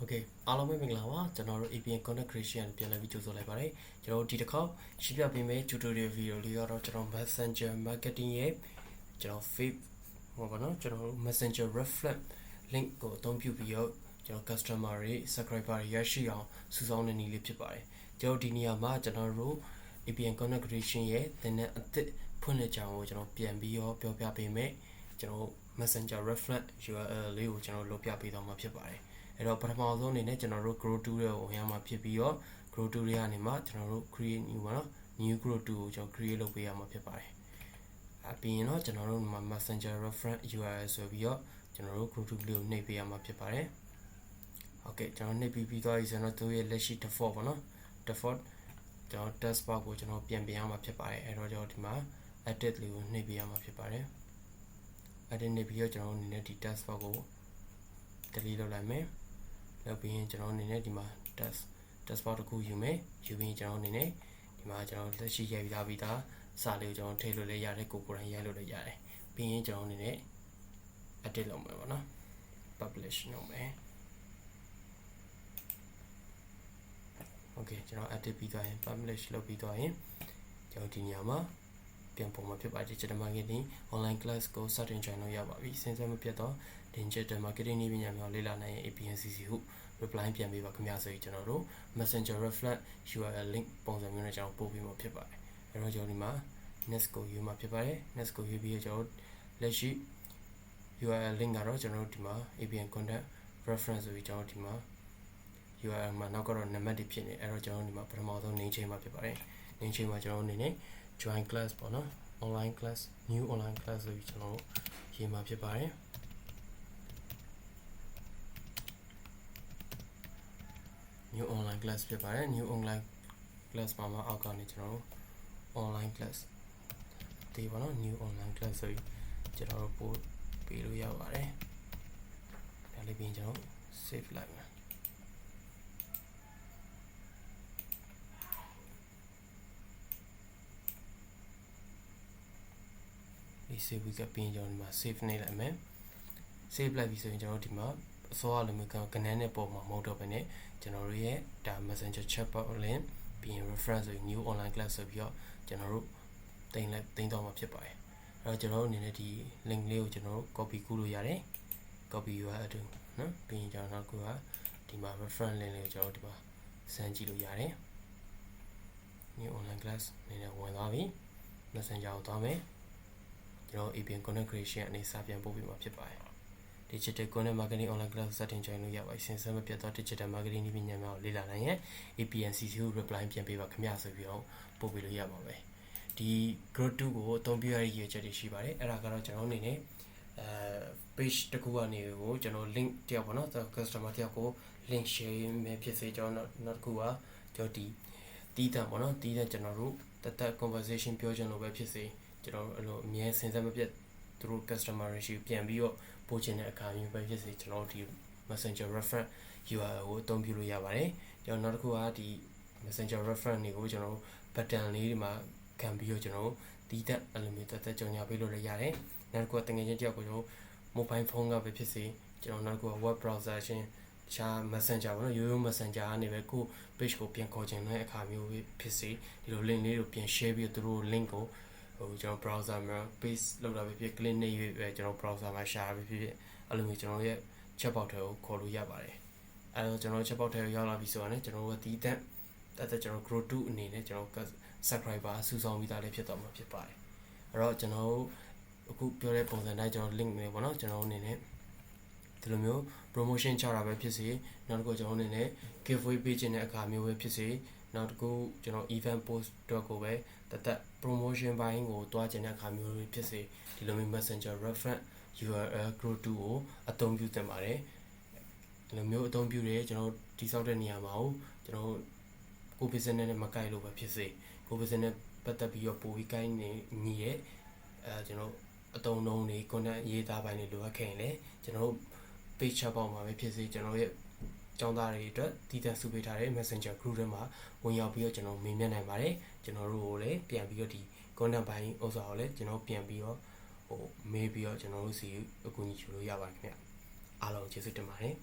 Okay အားလုံးပဲမင်္ဂလာပါကျွန်တော်တို့ APN content creation ပြန်လည်ပြီးကြိုဆိုလိုက်ပါတယ်ကျွန်တော်တို့ဒီတစ်ခေါက်ရှင်းပြပေးမယ့် tutorial video လေးကတော့ကျွန်တော် Messenger marketing ရဲ့ကျွန်တော် ကျွန်တော် Messenger reference link ကိုအသုံးပြုပြီးတော့ကျွန်တော် customer တွေ subscriber တွေရရှိအောင်စုဆောင်းနေနည်းလေးဖြစ်ပါတယ်ကျွန်တော်ဒီနေရာမှာကျွန်တော်တို့ APN content creation ရဲ့သင်တဲ့အသစ်ဖွင့်တဲ့ကြောင်းကိုကျွန်တော်ပြန်ပြီးတော့ပြောပြပေးမယ်ကျွန်တော် Messenger reference URL လေးကိုကျွန်တော်လုပ်ပြပေးသွားမှာဖြစ်ပါတယ်အဲ့တော့ပထမဆုံးအနေနဲ့ကျွန်တော်တို့ grow to တွေကိုဝင်ရမှာဖြစ်ပြီးတော့ grow to တွေကနေမှကျွန်တော်တို့ create new ပါနော် new grow to ကိုကျွန်တော် create လုပ်ပေးရမှာဖြစ်ပါတယ်ပြီးရင်တော့ကျွန်တော်တို့ Messenger reference URL ဆိုပြီးတော့ကျွန်တော်တို့ grow to လေးကိုနှိပ်ပေးရမှာဖြစ်ပါတယ်ဟုတ်ကဲ့ကျွန်တော်နှိပ်ပြီးသွားပြီဆိုတော့သူရဲ့လက်ရှိ default ပါနော် default ကျွန်တော် task bar ကိုကျွန်တော်ပြန်ပေးရမှာဖြစ်ပါတယ်အဲ့တော့ကျွန်တော်ဒီမှာ edit လေးကိုနှိပ်ပေးရမှာဖြစ်ပါတယ် edit နှိပ်ပြီးတော့ကျွန်တော်အနေနဲ့ဒီ task bar ကို delete လုပ်လိုက်မယ်နောက်ပြီးရင်ကျွန်တော်အနေနဲ့ဒီမှာ task bar တစ်ခုယူမယ်ယူပြီးကျွန်တော်အနေနဲ့ဒီမှာကျွန်တော်လက်ရှိရိုက်ပြီးသားစာလေးကိုကျွန်တော်ထည့်လို့လည်းရတယ်ကိုယ်တိုင်ရိုက်လို့လည်းရတယ်ပြီးရင်ကျွန်တော်အနေနဲ့ edit လုပ်မယ်ပေါ့နော် publish လုပ်မယ် okay ကျွန်တော် edit ပြီးသွားရင် publish လုပ်ပြီးသွားရင်ကျွန်တော်ဒီနေရာမှာပြန်ပုံမှာဖြစ်ပါတယ် digital marketing online class ကိုစတင် join လုပ်ရပါပြီစဉ်းစားမပြတ်တော့ digital marketing နည်းပညာများလေ့လာနိုင်ရင် APNCC ဟု reply ပြန်ပေးပါခင်ဗျာဆိုပြီးကျွန်တော်တို့ Messenger reference URL link ပုံစံမျိုးနဲ့ကျွန်တော်ပို့ပေးမှာဖြစ်ပါတယ်အဲ့တော့ကျွန်တော်ဒီမှာ next ကိုယူမှာဖြစ်ပါတယ် next ကိုယူပြီးတော့ကျွန်တော်လက်ရှိ URL link ကတော့ကျွန်တော်တို့ဒီမှာ APN content reference ဆိုပြီးကျွန်တော်ဒီမှာ URL မှာနောက်ကတော့နံပါတ်တွေဖြစ်နေအဲ့တော့ကျွန်တော်ဒီမှာပထမဆုံး name change မှာဖြစ်ပါတယ် name change မှာကျွန်တော်အနေနဲ့ join class ပေါ့နော် online class new online class ဆိုပြီးကျွန်တော်ရေးမှာဖြစ်ပါတယ် new online class ဖြစ်ပါတယ် new online class မှာအောက်ကနေကျွန်တော် online class ဒီပေါ့နော် new online class ဆိုပြီးကျွန်တော်ပို့ပေးလို့ရပါတယ်ဒါလေးပြီးကျွန်တော် save လိုက်မယ်ဒီ save ကပြီးကျွန်တော်ဒီမှာ save နေလိုက်မယ် save လိုက်ပြီဆိုရင်ကျွန်တော်ဒီမှာအစောအလိုမျိုးကနန်းနဲ့ပုံမှာမဟုတ်တော့ဘဲနဲ့ကျွန်တော်တို့ရဲ့ဒါ Messenger chatbot link ပြီးရင် reference ဆို new online class ဆိုပြီးတော့ကျွန်တော်တို့တင်တော့မှာဖြစ်ပါတယ်အဲ့တော့ကျွန်တော်တို့အနေနဲ့ဒီ link လေးကိုကျွန်တော်တို့ copy ကူးလို့ရတယ် copy URL တူနော်ပြီးရင်ကျွန်တော်နောက်ကဒီမှာ reference link လေးကိုကျွန်တော်ဒီမှာစမ်းကြည့်လို့ရတယ် new online class အနေနဲ့ဝင်သွားပြီ Messenger ကိုသွားမယ်ကျွန်တော် APN content creation အနေစာပြန်ပို့ပေးမှာဖြစ်ပါတယ် digital content marketing online class စတင် join လို့ရပါတယ်စဉ်ဆက်မပြတ်သော digital marketing နည်းပညာများကိုလေ့လာနိုင်ရင် APNCC ကို reply ပြန်ပေးပါခင်ဗျာဆိုပြီးတော့ပို့ပေးလို့ရပါမယ်ဒီ grow to ကိုအသုံးပြုရတဲ့ရည်ရွယ်ချက်တွေရှိပါတယ်အဲ့ဒါကတော့ကျွန်တော်အနေနဲ့page တစ်ခုကနေကိုကျွန်တော် link တယောက်ပေါ့နော် customer တယောက်ကို link share မယ်ဖြစ်စေကျွန်တော်နောက်တစ်ခုကကျွန်တော်ဒီတီးတန့်ပေါ့နော်တီးတန့်ကျွန်တော်တို့တ conversation ပြောချင်လို့ပဲဖြစ်စေကျွန်တော်အဲ့လိုအမြဲစဉ်ဆက်မပြတ်သူတို့ customer တွေရှိပြန်ပြီးတော့ပို့ချင်တဲ့အခါမျိုးပဲဖြစ်စေကျွန်တော်ဒီ Messenger reference URL ကိုအသုံးပြုလို့ရပါတယ်ကျွန်တော်နောက်တစ်ခုကဒီ Messenger reference တွေကိုကျွန်တော် button လေးဒီမှာခံပြီးတော့ကျွန်တော်တီးတက်အဲ့လိုမျိုးတက်ကြော်ညာပေးလို့လည်းရတယ်နောက်တစ်ခုကတကယ်ချင်းတယောက်ကိုကျွန်တော် mobile phone ကပဲဖြစ်စေကျွန်တော်နောက်တစ်ခုက web browser ရှင်တခြား Messenger ပေါ့နော်ရိုးရိုး Messenger ကနေပဲကို page ကိုပြန်ခေါ်ချင်တဲ့အခါမျိုးဖြစ်စေဒီလို link လေးကိုပြန် share ပြီးတော့သူတို့ link ကိုကျွန်တော် browser မှာ paste လုပ်တာပဲဖြစ် click နေရွေးပဲကျွန်တော် browser မှာ share ပဲဖြစ်အဲ့လိုမျိုးကျွန်တော်ရဲ့ chatbot တွေကိုခေါ်လို့ရပါတယ်အဲ့တော့ကျွန်တော် chatbot တွေရောက်လာပြီဆိုတော့ကျွန်တော်တို့ဒီတက်ကျွန်တော် grow to အနေနဲ့ကျွန်တော် subscriber စုဆောင်းပြီးသားလေးဖြစ်သွားမှာဖြစ်ပါတယ်အဲ့တော့ကျွန်တော်အခုပြောတဲ့ပုံစံတိုင်းကျွန်တော် link တွေပေါ့နော်ကျွန်တော်အနေနဲ့ဒီလိုမျိုး promotion ချတာပဲဖြစ်စေနောက်တစ်ခုကျွန်တော်အနေနဲ့ giveaway ပေးခြင်းတဲ့အခါမျိုးပဲဖြစ်စေနောက်တစ်ခုကျွန်တော် event post တော့ကိုပဲတက် promotion ဘိုင်းကိုတွားခြင်းတဲ့အခါမျိုးတွေဖြစ်စေဒီလိုမျိုး Messenger reference URL grow to ကိုအသုံးပြုသင့်ပါတယ်ဒီလိုမျိုးအသုံးပြုတယ်ကျွန်တော်တိစောက်တဲ့နေရာမှာကျွန်တော်ကို business နဲ့မကိုက်လို့ပဲဖြစ်စေကို business နဲ့ပတ်သက်ပြီးတော့ပိုပြီးကိုင်းနေညီရဲ့ကျွန်တော်အသုံးအနှုန်းတွေ content ရေးသားပိုင်းတွေလိုအပ်ခဲ့ရင်လည်းကျွန်တော် page chatbot မှာပဲဖြစ်စေကျွန်တော်ရဲ့ကျောင်းသားတွေအတွက်တည်တံ့စုပေးထားတဲ့ Messenger group တွေမှာဝင်ရောက်ပြီးတော့ကျွန်တော်မေးမြန်းနိုင်ပါတယ်ကျွန်တော်တို့ကိုလည်းပြန်ပြီးတော့ဒီ content ပိုင်းဥစ္စာကိုလည်းကျွန်တော်ပြန်ပြီးတော့မေးပြီးတော့ကျွန်တော်တို့စီအကူအညီယူလို့ရပါတယ်ခင်ဗျအားလုံးကျေးဇူးတင်ပါတယ်